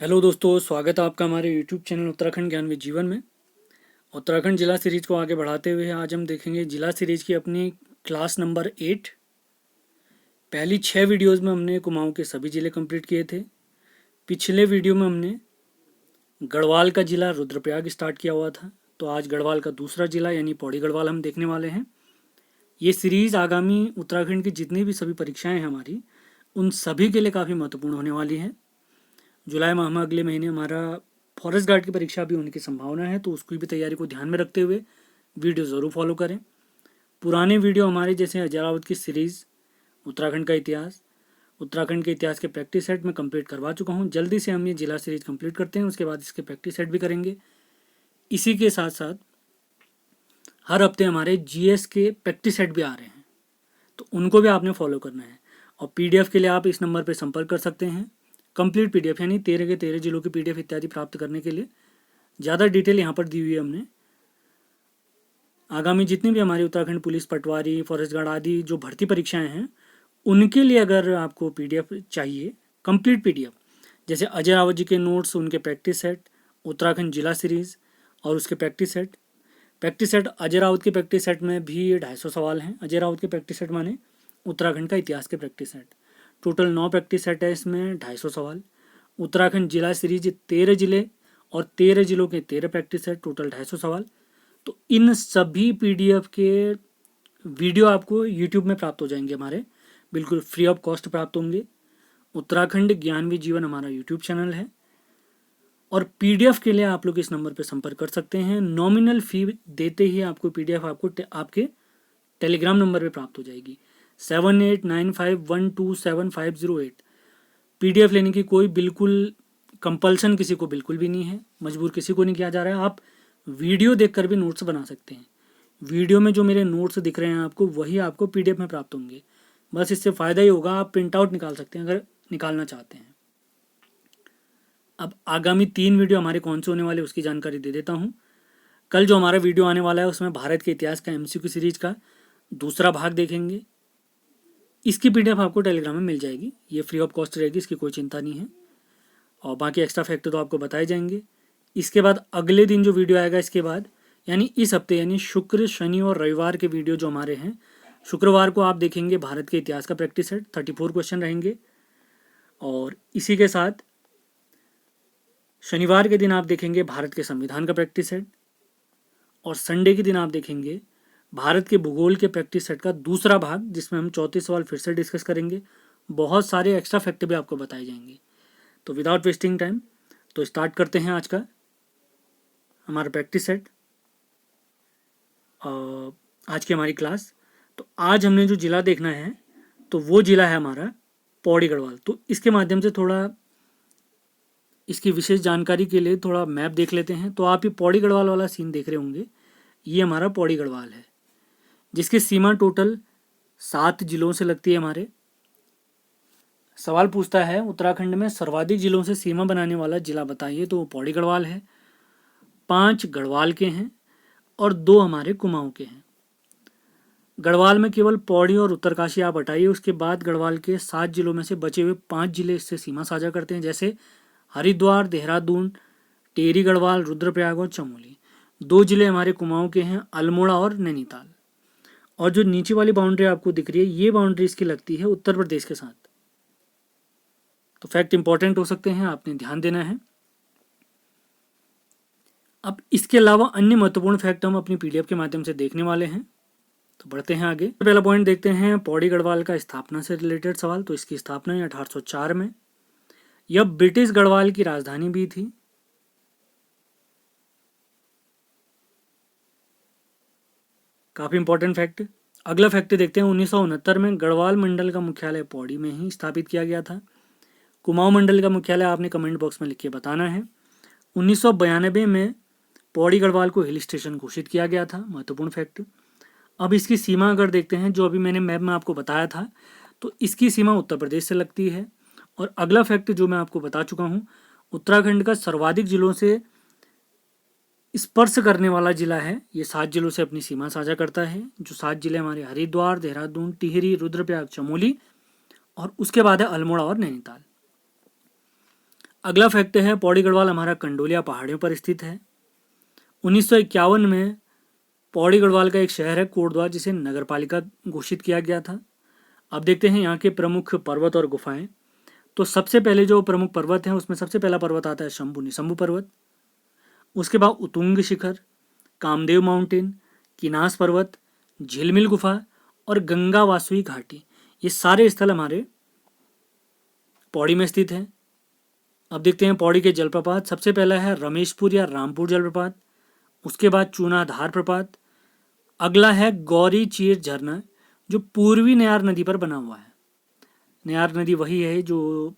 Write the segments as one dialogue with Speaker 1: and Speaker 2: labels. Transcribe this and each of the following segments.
Speaker 1: Hello दोस्तों, स्वागत है आपका हमारे यूट्यूब चैनल उत्तराखंड ज्ञान विद जीवन में। उत्तराखंड जिला सीरीज को आगे बढ़ाते हुए आज हम देखेंगे जिला सीरीज की अपनी क्लास नंबर 8। पहली 6 वीडियोस में हमने कुमाऊं के सभी ज़िले कंप्लीट किए थे। पिछले वीडियो में हमने गढ़वाल का ज़िला रुद्रप्रयाग स्टार्ट किया हुआ था, तो आज गढ़वाल का दूसरा ज़िला यानी पौड़ी गढ़वाल हम देखने वाले हैं। ये सीरीज़ आगामी उत्तराखंड की जितनी भी सभी परीक्षाएँ हैं हमारी, उन सभी के लिए काफ़ी महत्वपूर्ण होने वाली है। जुलाई माह में अगले महीने हमारा फॉरेस्ट गार्ड की परीक्षा भी होने की संभावना है, तो उसकी भी तैयारी को ध्यान में रखते हुए वीडियो ज़रूर फॉलो करें। पुराने वीडियो हमारे जैसे अजरावत की सीरीज़, उत्तराखंड का इतिहास, उत्तराखंड के इतिहास के प्रैक्टिस सेट में कंप्लीट करवा चुका हूँ। जल्दी से हम ये जिला सीरीज कंप्लीट करते हैं, उसके बाद इसके प्रैक्टिस सेट भी करेंगे। इसी के साथ साथ हर हफ्ते हमारे जीएस के प्रैक्टिस सेट भी आ रहे हैं, तो उनको भी आपने फॉलो करना है। और पीडीएफ के लिए आप इस नंबर पर संपर्क कर सकते हैं। कंप्लीट पीडीएफ यानी 13 के 13 जिलों की पीडीएफ इत्यादि प्राप्त करने के लिए ज़्यादा डिटेल यहाँ पर दी हुई है हमने। आगामी जितनी भी हमारी उत्तराखंड पुलिस, पटवारी, फॉरेस्ट गार्ड आदि जो भर्ती परीक्षाएं हैं, उनके लिए अगर आपको पीडीएफ चाहिए, कंप्लीट पीडीएफ, जैसे अजय रावत जी के नोट्स, उनके प्रैक्टिस सेट, उत्तराखंड जिला सीरीज़ और उसके प्रैक्टिस सेट अजय रावत के प्रैक्टिस सेट में भी 250 सवाल हैं। अजय रावत के प्रैक्टिस सेट माने उत्तराखंड का इतिहास के practice set. Total 9 practice set है, इसमें 250 सवाल। उत्तराखंड जिला सीरीज 13 जिले और 13 जिलों के 13 प्रैक्टिस सेट, टोटल 250 सवाल। तो इन सभी पीडीएफ के वीडियो आपको यूट्यूब में प्राप्त हो जाएंगे, हमारे बिल्कुल फ्री ऑफ कॉस्ट प्राप्त होंगे। उत्तराखंड ज्ञान विद जीवन हमारा यूट्यूब चैनल है, और पीडीएफ के लिए आप लोग इस नंबर पर संपर्क कर सकते हैं। नॉमिनल फी देते ही आपको पीडीएफ आपके टेलीग्राम नंबर पे प्राप्त हो जाएगी 7895127508। पीडीएफ लेने की कोई बिल्कुल कंपल्सन किसी को बिल्कुल भी नहीं है, मजबूर किसी को नहीं किया जा रहा है। आप वीडियो देखकर भी नोट्स बना सकते हैं। वीडियो में जो मेरे नोट्स दिख रहे हैं आपको, वही आपको पीडीएफ में प्राप्त होंगे। बस इससे फ़ायदा ही होगा, आप प्रिंट आउट निकाल सकते हैं अगर निकालना चाहते हैं। अब आगामी 3 वीडियो हमारे कौन से होने वाले उसकी जानकारी दे देता हूँ। कल जो हमारा वीडियो आने वाला है उसमें भारत के इतिहास का एमसीक्यू सीरीज का दूसरा भाग देखेंगे। इसकी पीडीएफ आपको टेलीग्राम में मिल जाएगी, ये फ्री ऑफ कॉस्ट रहेगी, इसकी कोई चिंता नहीं है। और बाकी एक्स्ट्रा फैक्टर तो आपको बताए जाएंगे। इसके बाद अगले दिन जो वीडियो आएगा, इसके बाद यानी इस हफ्ते यानी शुक्र, शनि और रविवार के वीडियो जो हमारे हैं, शुक्रवार को आप देखेंगे भारत के इतिहास का प्रैक्टिस सेट, 34 क्वेश्चन रहेंगे। और इसी के साथ शनिवार के दिन आप देखेंगे भारत के संविधान का प्रैक्टिस सेट, और संडे के दिन आप देखेंगे भारत के भूगोल के प्रैक्टिस सेट का दूसरा भाग, जिसमें हम 34 सवाल फिर से डिस्कस करेंगे। बहुत सारे एक्स्ट्रा फैक्टर भी आपको बताए जाएंगे। तो विदाउट वेस्टिंग टाइम तो स्टार्ट करते हैं आज का हमारा प्रैक्टिस सेट, आज की हमारी क्लास। तो आज हमने जो ज़िला देखना है, तो वो ज़िला है हमारा पौड़ी गढ़वाल। तो इसके माध्यम से थोड़ा इसकी विशेष जानकारी के लिए थोड़ा मैप देख लेते हैं। तो आप ये पौड़ी गढ़वाल वाला सीन देख रहे होंगे, ये हमारा पौड़ी गढ़वाल है, जिसकी सीमा टोटल 7 जिलों से लगती है हमारे। सवाल पूछता है उत्तराखंड में सर्वाधिक जिलों से सीमा बनाने वाला जिला बताइए, तो वो पौड़ी गढ़वाल है। 5 गढ़वाल के हैं और 2 हमारे कुमाऊं के हैं। गढ़वाल में केवल पौड़ी और उत्तरकाशी आप हटाइए, उसके बाद गढ़वाल के 7 जिलों में से बचे हुए 5 जिले इससे सीमा साझा करते हैं, जैसे हरिद्वार, देहरादून, टेहरी गढ़वाल, रुद्रप्रयाग और चमोली। 2 जिले हमारे कुमाऊं के हैं, अल्मोड़ा और नैनीताल। और जो नीचे वाली बाउंड्री आपको दिख रही है, ये बाउंड्री इसकी लगती है उत्तर प्रदेश के साथ। तो फैक्ट इंपॉर्टेंट हो सकते हैं, आपने ध्यान देना है। अब इसके अलावा अन्य महत्वपूर्ण फैक्ट हम अपनी पीडीएफ के माध्यम से देखने वाले हैं। तो बढ़ते हैं आगे। पहला पॉइंट देखते हैं पौड़ी गढ़वाल का स्थापना से रिलेटेड सवाल। तो इसकी स्थापना 1804 में। यह ब्रिटिश गढ़वाल की राजधानी भी थी। काफी इंपॉर्टेंट फैक्ट। अगला फैक्ट देखते हैं 1969 में गढ़वाल मंडल का मुख्यालय पौड़ी में ही स्थापित किया गया था। कुमाऊं मंडल का मुख्यालय आपने कमेंट बॉक्स में लिख के बताना है। 1992 में पौड़ी गढ़वाल को हिल स्टेशन घोषित किया गया था, महत्वपूर्ण फैक्ट। अब इसकी सीमा अगर देखते हैं, जो अभी मैंने मैप में आपको बताया था, तो इसकी सीमा उत्तर प्रदेश से लगती है। और अगला फैक्ट जो मैं आपको बता चुका हूँ, उत्तराखंड का सर्वाधिक जिलों से स्पर्श करने वाला जिला है, ये 7 जिलों से अपनी सीमा साझा करता है। जो 7 जिले हमारे हरिद्वार, देहरादून, टिहरी, रुद्रप्रयाग, चमोली, और उसके बाद है अल्मोड़ा और नैनीताल। अगला फैक्ट है, पौड़ी गढ़वाल हमारा कंडोलिया पहाड़ियों पर स्थित है। 1951 में पौड़ी गढ़वाल का एक शहर है कोटद्वार, जिसे नगर पालिका घोषित किया गया था। अब देखते हैं यहाँ के प्रमुख पर्वत और गुफाएं। तो सबसे पहले जो प्रमुख पर्वत हैं उसमें सबसे पहला पर्वत आता है शंभु निशंभु पर्वत, उसके बाद उतुंग शिखर, कामदेव माउंटेन, किनास पर्वत, झिलमिल गुफा और गंगा वासुई घाटी। ये सारे स्थल हमारे पौड़ी में स्थित हैं। अब देखते हैं पौड़ी के जलप्रपात। सबसे पहला है रमेशपुर या रामपुर जलप्रपात, उसके बाद चूनाधार प्रपात, अगला है गौरी चीर झरना जो पूर्वी नयार नदी पर बना हुआ है। नयार नदी वही है जो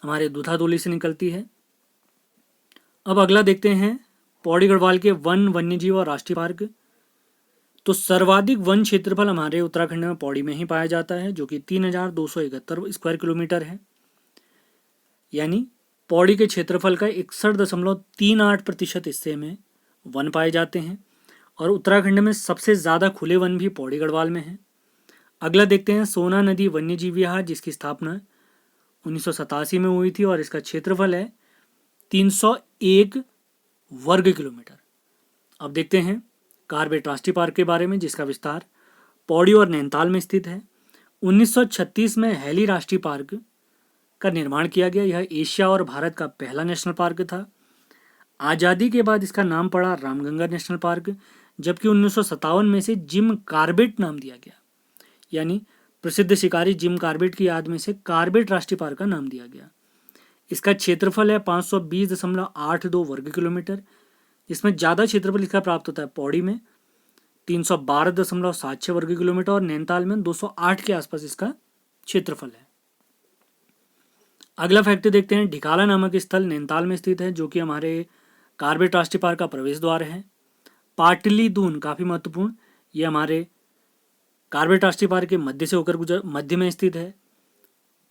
Speaker 1: हमारे दूधाधोली से निकलती है। अब अगला देखते हैं पौड़ी गढ़वाल के वन वन्यजीव और राष्ट्रीय पार्क। तो सर्वाधिक वन क्षेत्रफल हमारे उत्तराखंड में पौड़ी में ही पाया जाता है, जो कि 3271 स्क्वायर किलोमीटर है। यानी पौड़ी के क्षेत्रफल का 61.38% हिस्से में वन पाए जाते हैं और उत्तराखंड में सबसे ज़्यादा खुले वन भी पौड़ी गढ़वाल में है। अगला देखते हैं सोना नदी वन्यजीव विहार, जिसकी स्थापना 1987 में हुई थी और इसका क्षेत्रफल है 301 वर्ग किलोमीटर। अब देखते हैं कार्बेट राष्ट्रीय पार्क के बारे में, जिसका विस्तार पौड़ी और नैनीताल में स्थित है। 1936 में हैली राष्ट्रीय पार्क का निर्माण किया गया। यह एशिया और भारत का पहला नेशनल पार्क था। आज़ादी के बाद इसका नाम पड़ा रामगंगा नेशनल पार्क, जबकि 1957 में से जिम कार्बेट नाम दिया गया। यानी प्रसिद्ध शिकारी जिम कार्बेट की याद में से कार्बेट राष्ट्रीय पार्क का नाम दिया गया। इसका क्षेत्रफल है 520.82 वर्ग किलोमीटर, जिसमें ज़्यादा क्षेत्रफल इसका प्राप्त होता है पौड़ी में 312.76 वर्ग किलोमीटर और नैनीताल में 208 के आसपास इसका क्षेत्रफल है। अगला फैक्ट देखते हैं, ढिकाला नामक स्थल नैनीताल में स्थित है, जो कि हमारे कार्बेट राष्ट्रीय पार्क का प्रवेश द्वार है। पाटली दून काफ़ी महत्वपूर्ण, ये हमारे कार्बेट राष्ट्रीय पार्क के मध्य से होकर मध्य में स्थित है।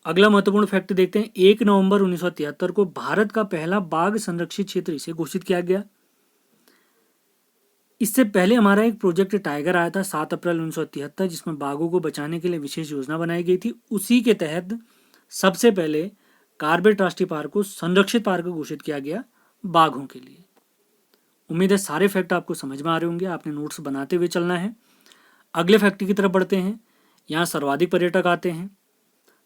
Speaker 1: अगला महत्वपूर्ण फैक्ट देखते हैं, 1 नवंबर 1973 को भारत का पहला बाघ संरक्षित क्षेत्र इसे घोषित किया गया। इससे पहले हमारा एक प्रोजेक्ट टाइगर आया था 7 अप्रैल 1973, जिसमें बाघों को बचाने के लिए विशेष योजना बनाई गई थी। उसी के तहत सबसे पहले कार्बेट राष्ट्रीय पार्क को संरक्षित पार्क घोषित किया गया बाघों के लिए। उम्मीद है सारे फैक्ट आपको समझ में आ रहे होंगे, आपने नोट्स बनाते हुए चलना है। अगले फैक्ट की तरफ बढ़ते हैं। यहाँ सर्वाधिक पर्यटक आते हैं।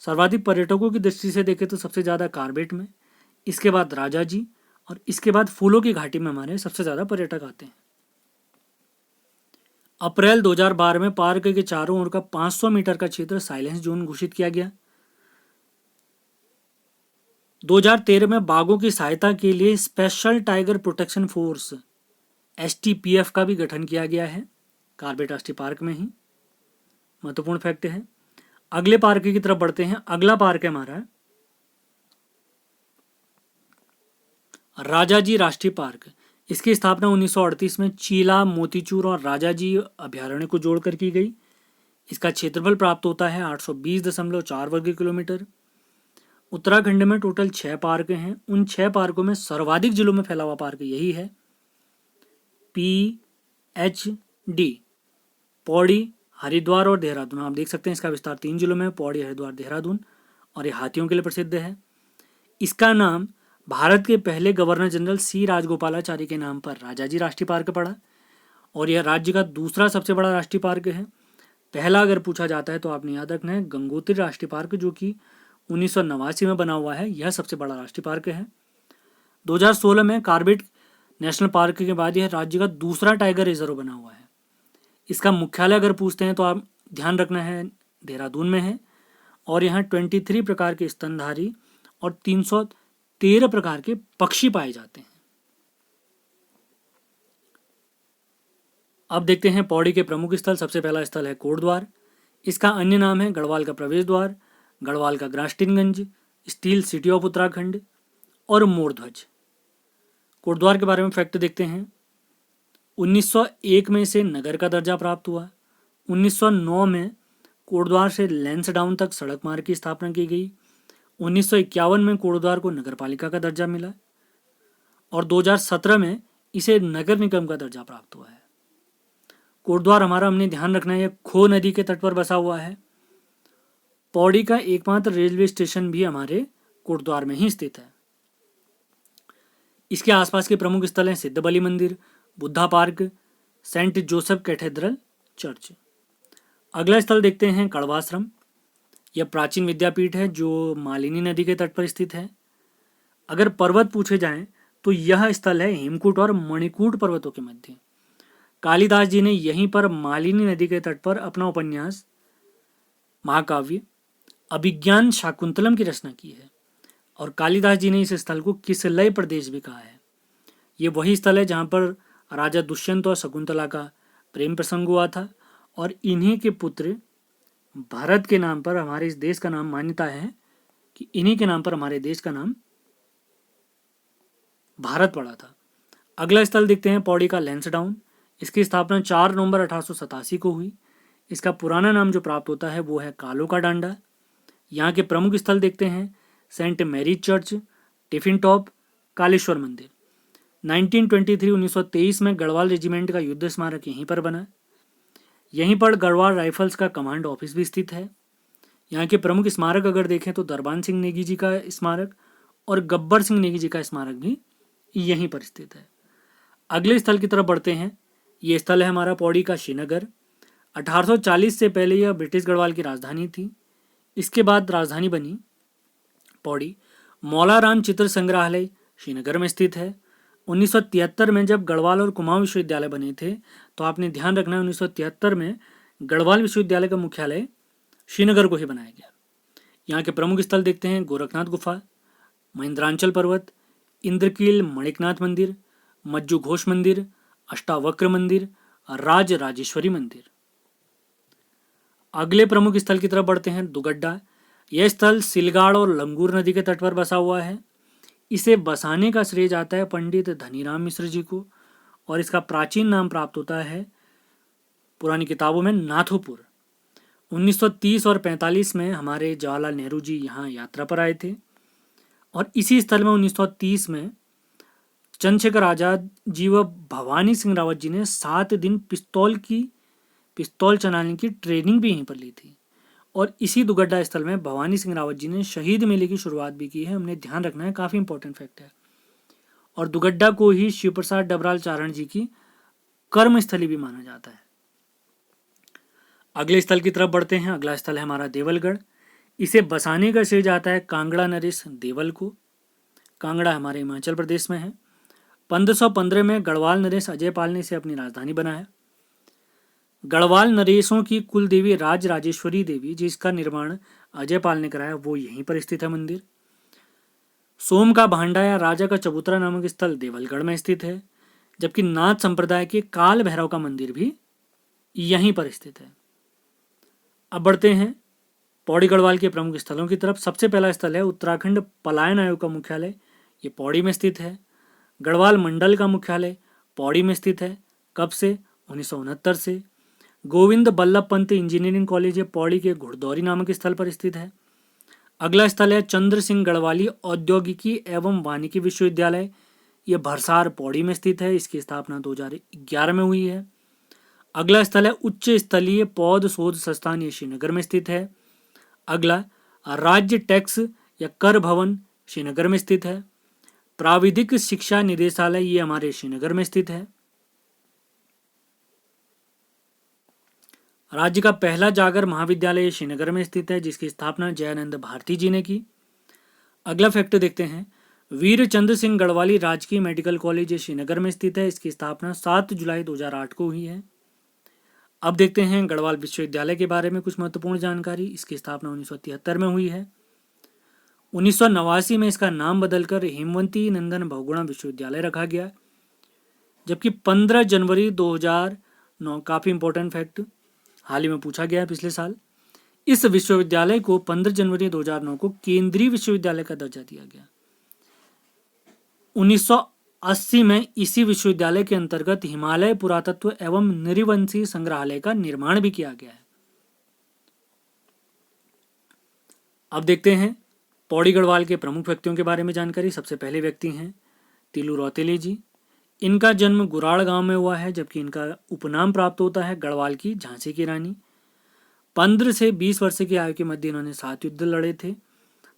Speaker 1: सर्वाधिक पर्यटकों की दृष्टि से देखें तो सबसे ज़्यादा कार्बेट में, इसके बाद राजाजी और इसके बाद फूलों की घाटी में हमारे सबसे ज़्यादा पर्यटक आते हैं। अप्रैल 2012 में पार्क के चारों ओर का 500 मीटर का क्षेत्र साइलेंस जोन घोषित किया गया। 2013 में बाघों की सहायता के लिए special tiger protection force STPF का भी गठन किया गया है कार्बेट राष्ट्रीय पार्क में ही। महत्वपूर्ण फैक्ट है। अगले पार्क की तरफ बढ़ते हैं। अगला पार्क है हमारा राजाजी राष्ट्रीय पार्क। इसकी स्थापना 1938 में चीला, मोतीचूर और राजाजी अभ्यारण्य को जोड़कर की गई। इसका क्षेत्रफल प्राप्त होता है 820.4 वर्ग किलोमीटर। उत्तराखंड में टोटल 6 पार्क हैं। उन 6 पार्कों में सर्वाधिक जिलों में फैला हुआ पार्क यही है, PHD, पौड़ी, हरिद्वार और देहरादून। आप देख सकते हैं इसका विस्तार 3 जिलों में, पौड़ी, हरिद्वार, देहरादून, और ये हाथियों के लिए प्रसिद्ध है। इसका नाम भारत के पहले गवर्नर जनरल C राजगोपालाचारी के नाम पर राजाजी राष्ट्रीय पार्क पड़ा और यह राज्य का दूसरा सबसे बड़ा राष्ट्रीय पार्क है। पहला अगर पूछा जाता है तो आपने याद रखना है गंगोत्री राष्ट्रीय पार्क, जो कि 1989 में बना हुआ है। यह सबसे बड़ा राष्ट्रीय पार्क है। 2016 में कार्बेट नेशनल पार्क के बाद यह राज्य का दूसरा टाइगर रिजर्व बना हुआ है। इसका मुख्यालय अगर पूछते हैं तो आप ध्यान रखना है देहरादून में है और यहाँ 23 प्रकार के स्तनधारी और 313 प्रकार के पक्षी पाए जाते हैं। अब देखते हैं पौड़ी के प्रमुख स्थल। सबसे पहला स्थल है कोटद्वार। इसका अन्य नाम है गढ़वाल का प्रवेश द्वार, गढ़वाल का ग्रास्टिनगंज, स्टील सिटी ऑफ उत्तराखंड और मोरध्वज। कोटद्वार के बारे में फैक्ट देखते हैं। 1901 में इसे नगर का दर्जा प्राप्त हुआ। 1909 में कोटद्वार से लैंसडाउन तक सड़क मार्ग की स्थापना की गई। 1951 में कोटद्वार को नगर पालिका का दर्जा मिला और 2017 में इसे नगर निगम का दर्जा प्राप्त हुआ है। कोटद्वार हमारा हमने ध्यान रखना है, खो नदी के तट पर बसा हुआ है। पौड़ी का एकमात्र रेलवे स्टेशन भी हमारे कोटद्वार में ही स्थित है। इसके आसपास के प्रमुख स्थल हैं सिद्धबली मंदिर, Buddha park, saint Joseph cathedral church. अगला स्थल देखते हैं कड़वाश्रम। यह प्राचीन विद्यापीठ है जो मालिनी नदी के तट पर स्थित है। अगर पर्वत पूछे जाएं तो यह स्थल है हेमकूट और मणिकूट पर्वतों के मध्य। कालिदास जी ने यहीं पर मालिनी नदी के तट पर अपना उपन्यास महाकाव्य अभिज्ञान शाकुंतलम की रचना की है। और कालिदास जी ने इस स्थल को किसलय प्रदेश भी कहा है। ये वही स्थल है जहाँ पर राजा दुष्यंत और शकुंतला का प्रेम प्रसंग हुआ था और इन्हीं के पुत्र भारत के नाम पर हमारे इस देश का नाम, मान्यता है कि इन्हीं के नाम पर हमारे देश का नाम भारत पड़ा था। अगला स्थल देखते हैं पौड़ी का लैंसडाउन। इसकी स्थापना 4 नवंबर 1887 को हुई। इसका पुराना नाम जो प्राप्त होता है वो है कालो का डांडा। यहाँ के प्रमुख स्थल देखते हैं saint Mary's church, tiffin top, Kaleshwar मंदिर। 1923 में गढ़वाल रेजिमेंट का युद्ध स्मारक यहीं पर बना। यहीं पर गढ़वाल राइफल्स का कमांड ऑफिस भी स्थित है। यहाँ के प्रमुख स्मारक अगर देखें तो दरबान सिंह नेगी जी का स्मारक और गब्बर सिंह नेगी जी का स्मारक भी यहीं पर स्थित है। अगले स्थल की तरफ बढ़ते हैं। ये स्थल है हमारा पौड़ी का श्रीनगर। 1840 से पहले यह ब्रिटिश गढ़वाल की राजधानी थी। इसके बाद राजधानी बनी पौड़ी। मौलाराम चित्र संग्रहालय श्रीनगर में स्थित है। 1973 में जब गढ़वाल और कुमाऊं विश्वविद्यालय बने थे तो आपने ध्यान रखना 1973 में गढ़वाल विश्वविद्यालय का मुख्यालय श्रीनगर को ही बनाया गया। यहाँ के प्रमुख स्थल देखते हैं गोरखनाथ गुफा, महेंद्रांचल पर्वत, इंद्रकील मणिकनाथ मंदिर, मज्जू घोष मंदिर, अष्टावक्र मंदिर, राज राजेश्वरी मंदिर। अगले प्रमुख स्थल की तरफ बढ़ते हैं दुगड्डा। यह स्थल सिलगाड़ और लंगूर नदी के तट पर बसा हुआ है। इसे बसाने का श्रेय जाता है पंडित धनीराम मिश्र जी को और इसका प्राचीन नाम प्राप्त होता है पुरानी किताबों में नाथोपुर। 1930 और 45 में हमारे जवाहरलाल नेहरू जी यहाँ यात्रा पर आए थे और इसी स्थल में 1930 में चंद्रशेखर आजाद जी व भवानी सिंह रावत जी ने 7 दिन पिस्तौल चलाने की ट्रेनिंग भी यहीं पर ली थी। और इसी दुगड्डा स्थल में भवानी सिंह रावत जी ने शहीद मेले की शुरुआत भी की है। हमने ध्यान रखना है, काफ़ी इंपॉर्टेंट फैक्ट है। और दुगड्डा को ही शिव प्रसाद डबराल चारण जी की कर्मस्थली भी माना जाता है। अगले स्थल की तरफ बढ़ते हैं। अगला स्थल है हमारा देवलगढ़। इसे बसाने का श्रेय जाता है कांगड़ा नरेश देवल को। कांगड़ा हमारे हिमाचल प्रदेश में है। 1515 में गढ़वाल नरेश अजयपाल ने इसे अपनी राजधानी बनाया। गढ़वाल नरेशों की कुल देवी राज राजेश्वरी देवी जिसका निर्माण अजयपाल ने कराया वो यहीं पर स्थित है मंदिर। सोम का भांडा या राजा का चबूतरा नामक स्थल देवलगढ़ में स्थित है, जबकि नाथ संप्रदाय के काल भैरव का मंदिर भी यहीं पर स्थित है। अब बढ़ते हैं पौड़ी गढ़वाल के प्रमुख स्थलों की तरफ। सबसे पहला स्थल है उत्तराखंड पलायन आयोग का मुख्यालय, ये पौड़ी में स्थित है। गढ़वाल मंडल का मुख्यालय पौड़ी में स्थित है। कब से? 1969 से। गोविंद बल्लभ पंत इंजीनियरिंग कॉलेज ये पौड़ी के घुड़दौरी नामक स्थल पर स्थित है। अगला स्थल है चंद्र सिंह गढ़वाली औद्योगिकी एवं वानिकी विश्वविद्यालय, ये भरसार पौड़ी में स्थित है। इसकी स्थापना 2011 में हुई है। अगला स्थल है उच्च स्तरीय पौध शोध संस्थान, ये श्रीनगर में स्थित है। अगला राज्य टैक्स या कर भवन श्रीनगर में स्थित है। प्राविधिक शिक्षा निदेशालय ये हमारे श्रीनगर में स्थित है। राज्य का पहला जागर महाविद्यालय श्रीनगर में स्थित है जिसकी स्थापना जयानंद भारती जी ने की। अगला फैक्ट देखते हैं वीर चंद्र सिंह गढ़वाली राजकीय मेडिकल कॉलेज श्रीनगर में स्थित है। इसकी स्थापना 7 जुलाई 2008 को हुई है। अब देखते हैं गढ़वाल विश्वविद्यालय के बारे में कुछ महत्वपूर्ण जानकारी। इसकी स्थापना 1973 में हुई है। 1989 में इसका नाम बदलकर हेमवती नंदन बहुगुणा विश्वविद्यालय रखा गया, जबकि 15 जनवरी 2009, काफ़ी इंपॉर्टेंट फैक्ट हाल ही में पूछा गया है पिछले साल, इस विश्वविद्यालय को 15 जनवरी 2009 को केंद्रीय विश्वविद्यालय का दर्जा दिया गया। 1980 में इसी विश्वविद्यालय के अंतर्गत हिमालय पुरातत्व एवं नृवंशी संग्रहालय का निर्माण भी किया गया है। अब देखते हैं पौड़ी गढ़वाल के प्रमुख व्यक्तियों के बारे में जानकारी। सबसे पहले व्यक्ति हैं तिलू रौतेले जी। इनका जन्म गुराड़ गांव में हुआ है, जबकि इनका उपनाम प्राप्त होता है गढ़वाल की झांसी की रानी। 15 से 20 वर्ष की आयु के मध्य इन्होंने 7 युद्ध लड़े थे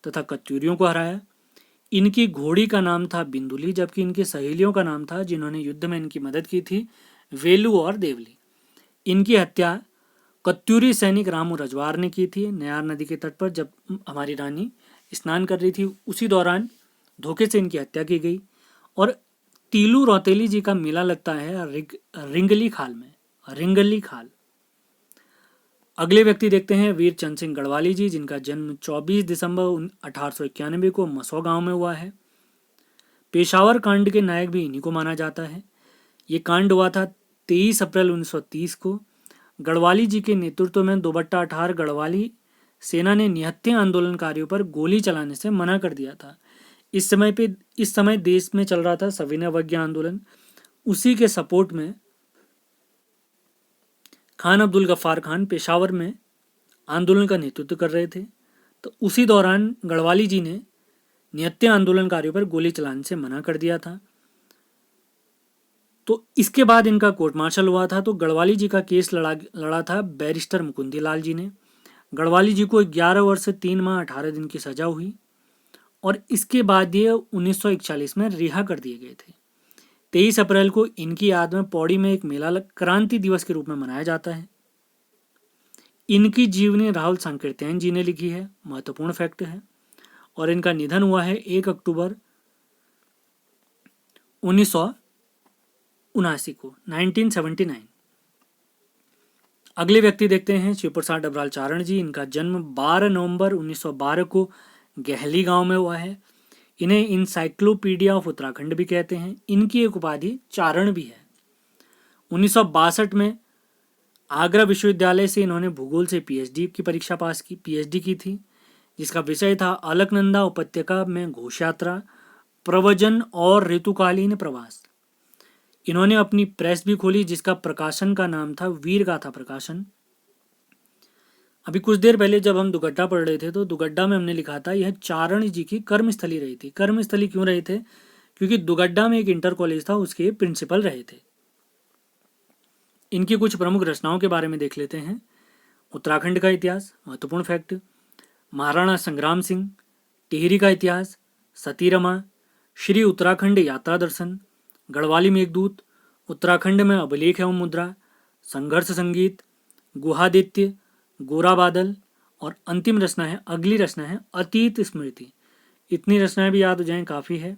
Speaker 1: तथा कत्यूरियों को हराया। इनकी घोड़ी का नाम था बिंदुली, जबकि इनकी सहेलियों का नाम था, जिन्होंने युद्ध में इनकी मदद की थी, वेलू और देवली। इनकी हत्या कत्यूरी सैनिक रामू रजवार ने की थी नयार नदी के तट पर। जब हमारी रानी स्नान कर रही थी, उसी दौरान धोखे से इनकी हत्या की गई। और तीलू रौतेली जी का मेला लगता है रिंगली खाल में, रिंगली खाल। अगले व्यक्ति देखते हैं वीर चंद सिंह गढ़वाली जी, जिनका जन्म 24 दिसंबर 1891 को मसौ गांव में हुआ है। पेशावर कांड के नायक भी इन्हीं को माना जाता है। ये कांड हुआ था 23 अप्रैल 1930 को। गढ़वाली जी के नेतृत्व में 2/18 गढ़वाली सेना ने निहत्थे आंदोलनकारियों पर गोली चलाने से मना कर दिया था। इस समय देश में चल रहा था सविनय अवज्ञा आंदोलन। उसी के सपोर्ट में खान अब्दुल गफ्फार खान पेशावर में आंदोलन का नेतृत्व कर रहे थे। तो उसी दौरान गढ़वाली जी ने निहत्थे आंदोलनकारियों पर गोली चलाने से मना कर दिया था। तो इसके बाद इनका कोर्ट मार्शल हुआ था। तो गढ़वाली जी का केस लड़ा था बैरिस्टर मुकुंदी लाल जी ने। गढ़वाली जी को 11 वर्ष 3 माह 18 दिन की सजा हुई और इसके बाद ये 1941 में रिहा कर दिए गए थे। 23 अप्रैल को इनकी याद में पौड़ी में एक मेला क्रांति दिवस के रूप में मनाया जाता है। इनकी जीवनी राहुल सांकृत्यायन जी ने लिखी है, महत्वपूर्ण फैक्ट है। और इनका निधन हुआ है 1 अक्टूबर 1979 को, 1979। अगले व्यक्ति देखते हैं शिव प्रसाद डबराल चारण जी। इनका जन्म 12 नवंबर 1912 को गहली गांव में हुआ है। इन्हें इंसाइक्लोपीडिया ऑफ उत्तराखंड भी कहते हैं। इनकी एक उपाधि चारण भी है। 1962 में आगरा विश्वविद्यालय से इन्होंने भूगोल से पीएचडी की थी, जिसका विषय था अलकनंदा उपत्यका में घोष यात्रा, प्रवचन और ऋतुकालीन प्रवास। इन्होंने अपनी प्रेस भी खोली, जिसका प्रकाशन का नाम था वीर गाथा प्रकाशन। अभी कुछ देर पहले जब हम दुगड्डा पढ़ रहे थे, तो दुगड्डा में हमने लिखा था यह चारण जी की कर्मस्थली रही थी। कर्मस्थली क्यों रहे थे? क्योंकि दुगड्डा में एक इंटर कॉलेज था, उसके प्रिंसिपल रहे थे। इनकी कुछ प्रमुख रचनाओं के बारे में देख लेते हैं। उत्तराखंड का इतिहास, महत्वपूर्ण फैक्ट। महाराणा संग्राम सिंह, टिहरी का इतिहास, सतीरमा, श्री उत्तराखंड यात्रा दर्शन, गढ़वाली मेघदूत, उत्तराखंड में अभिलेख एवं मुद्रा, संघर्ष संगीत, गुहादित्य, गोरा बादल। और अंतिम रचना है, अगली रचना है अतीत स्मृति। इतनी रचनाएं भी याद हो जाएं काफ़ी है।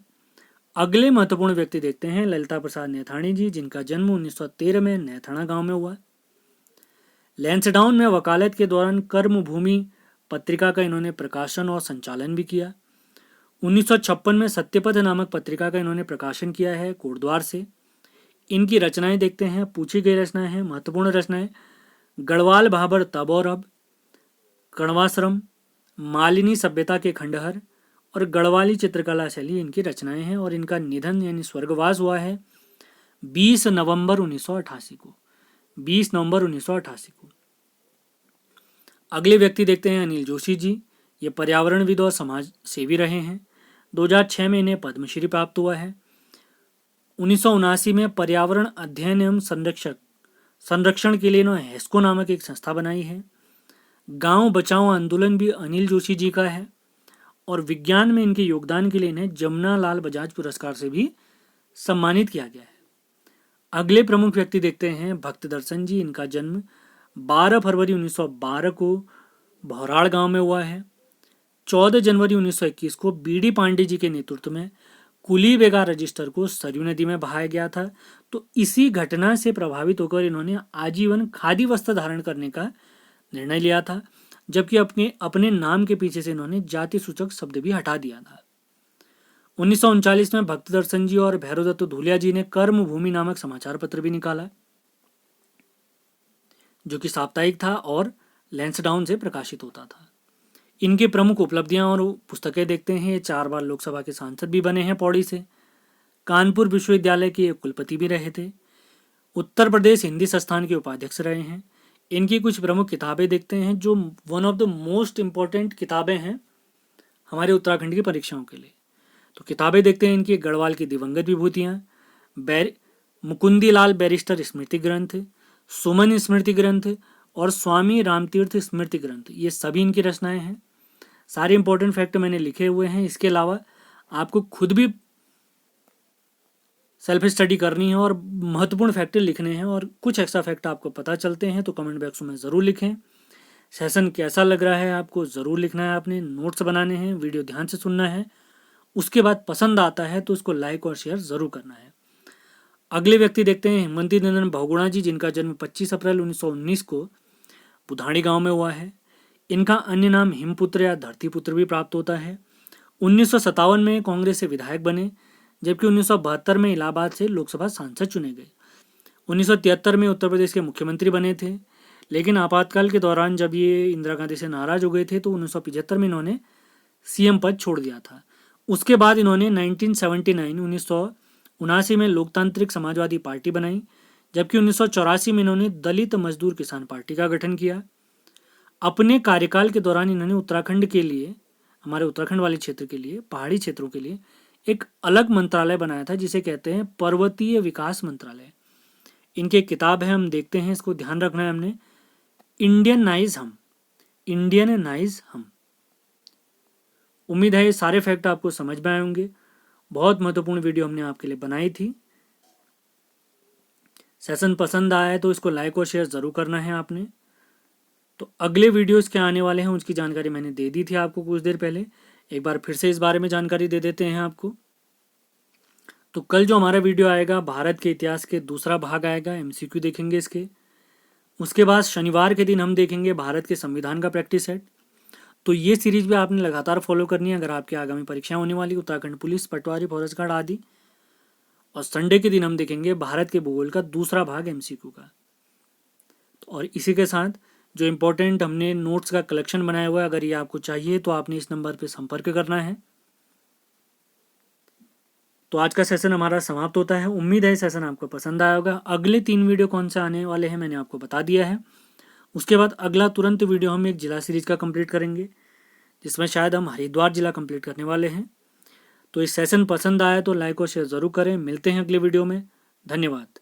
Speaker 1: अगले महत्वपूर्ण व्यक्ति देखते हैं ललिता प्रसाद नैथानी जी, जिनका जन्म 1913 में नैथाना गांव में हुआ। लैंसडाउन में वकालत के दौरान कर्मभूमि पत्रिका का इन्होंने प्रकाशन और संचालन भी किया। 1956 में सत्यपथ नामक पत्रिका का इन्होंने प्रकाशन किया है कोटद्वार से। इनकी रचनाएं देखते हैं, पूछी गई रचनाएं हैं, महत्वपूर्ण रचनाएं। गढ़वाल भाबर तब और अब, कण्वाश्रम, मालिनी सभ्यता के खंडहर और गढ़वाली चित्रकला शैली इनकी रचनाएं हैं। और इनका निधन यानी स्वर्गवास हुआ है 20 नवंबर 1988 को, 20 नवंबर 1988 को। अगले व्यक्ति देखते हैं अनिल जोशी जी। ये पर्यावरणविद और समाज सेवी रहे हैं। 2006 में इन्हें पद्मश्री प्राप्त हुआ है। 1979 में पर्यावरण अध्ययन एवं संरक्षण के लिए इन्होंने हेस्को नामक एक संस्था बनाई है। गांव बचाओ आंदोलन भी अनिल जोशी जी का है। और विज्ञान में इनके योगदान के लिए इन्हें जमुना लाल बजाज पुरस्कार से भी सम्मानित किया गया है। अगले प्रमुख व्यक्ति देखते हैं भक्त दर्शन जी। इनका जन्म 12 फरवरी 1912 को भौराड़ गांव में हुआ है। 14 जनवरी 1921 को बीडी पांडे जी के नेतृत्व में कुली बेगा रजिस्टर को सरयू नदी में बहाया गया था। तो इसी घटना से प्रभावित होकर इन्होंने आजीवन खादी वस्त्र धारण करने का निर्णय लिया था, जबकि अपने नाम के पीछे से इन्होंने जाति सूचक शब्द भी हटा दिया था। 1939 में भक्त दर्शन जी और भैरवदत्त धूलिया जी ने कर्मभूमि नामक समाचार पत्र भी निकाला, जो कि साप्ताहिक था और लैंसडाउन से प्रकाशित होता था। इनकी प्रमुख उपलब्धियां और पुस्तकें देखते हैं। 4 बार लोकसभा के सांसद भी बने हैं पौड़ी से। कानपुर विश्वविद्यालय के कुलपति भी रहे थे। उत्तर प्रदेश हिंदी संस्थान के उपाध्यक्ष रहे हैं। इनकी कुछ प्रमुख किताबें देखते हैं, जो one of the most important किताबें हैं हमारे उत्तराखंड की परीक्षाओं के लिए। तो किताबें देखते हैं इनकी गढ़वाल की दिवंगत विभूतियाँ, मुकुंदी लाल बैरिस्टर स्मृति ग्रंथ, सुमन स्मृति ग्रंथ और स्वामी रामतीर्थ स्मृति ग्रंथ। ये सभी इनकी रचनाएं हैं। सारे इंपॉर्टेंट फैक्ट मैंने लिखे हुए हैं। इसके अलावा आपको खुद भी सेल्फ स्टडी करनी है और महत्वपूर्ण फैक्ट लिखने हैं, और कुछ एक्स्ट्रा फैक्ट आपको पता चलते हैं तो कमेंट बॉक्स में ज़रूर लिखें। सेशन कैसा लग रहा है आपको ज़रूर लिखना है, आपने नोट्स बनाने हैं, वीडियो ध्यान से सुनना है। उसके बाद पसंद आता है तो उसको लाइक और शेयर ज़रूर करना है। अगले व्यक्ति देखते हैं हेमंती नंदन बहुगुणा जी, जिनका जन्म 25 अप्रैल 1919 को बुधानी गांव में हुआ है। इनका अन्य नाम हिमपुत्र या धरतीपुत्र भी प्राप्त होता है। 1957 में कांग्रेस से विधायक बने, जबकि 1972 में इलाहाबाद से लोकसभा सांसद चुने गए। 1973 में उत्तर प्रदेश के मुख्यमंत्री बने थे, लेकिन आपातकाल के दौरान जब ये इंदिरा गांधी से नाराज हो गए थे तो 1975 में इन्होंने सीएम पद छोड़ दिया था। उसके बाद इन्होंने 1979 में लोकतांत्रिक समाजवादी पार्टी बनाई, जबकि 1984 में इन्होंने दलित मजदूर किसान पार्टी का गठन किया। अपने कार्यकाल के दौरान इन्होंने उत्तराखंड के लिए, हमारे उत्तराखंड वाले क्षेत्र के लिए, पहाड़ी क्षेत्रों के लिए एक अलग मंत्रालय बनाया था जिसे कहते हैं पर्वतीय विकास मंत्रालय। इनकी एक किताब है, हम देखते हैं, इसको ध्यान रखना है हमने, इंडियनाइज हम। उम्मीद है ये सारे फैक्ट आपको समझ में आए होंगे। बहुत महत्वपूर्ण वीडियो हमने आपके लिए बनाई थी। सेशन पसंद आया है तो इसको लाइक और शेयर ज़रूर करना है आपने। तो अगले वीडियोस क्या आने वाले हैं उसकी जानकारी मैंने दे दी थी आपको कुछ देर पहले, एक बार फिर से इस बारे में जानकारी दे देते हैं आपको। तो कल जो हमारा वीडियो आएगा भारत के इतिहास के दूसरा भाग आएगा, एमसीक्यू देखेंगे इसके। उसके बाद शनिवार के दिन हम देखेंगे भारत के संविधान का प्रैक्टिस सेट। तो ये सीरीज भी आपने लगातार फॉलो करनी है अगर आपकी आगामी परीक्षाएं होने वाली, उत्तराखंड पुलिस, पटवारी, फॉरेस्ट गार्ड आदि। और संडे के दिन हम देखेंगे भारत के भूगोल का दूसरा भाग एमसीक्यू का। और इसी के साथ जो इम्पोर्टेंट हमने नोट्स का कलेक्शन बनाया हुआ है, अगर ये आपको चाहिए तो आपने इस नंबर पर संपर्क करना है। तो आज का सेशन हमारा समाप्त होता है। उम्मीद है सेशन आपको पसंद आया होगा। अगले 3 वीडियो कौन से आने वाले हैं मैंने आपको बता दिया है। उसके बाद अगला तुरंत वीडियो हम एक जिला सीरीज का कंप्लीट करेंगे, जिसमें शायद हम हरिद्वार जिला कंप्लीट करने वाले हैं। तो इस सेशन पसंद आया तो लाइक और शेयर ज़रूर करें। मिलते हैं अगले वीडियो में। धन्यवाद।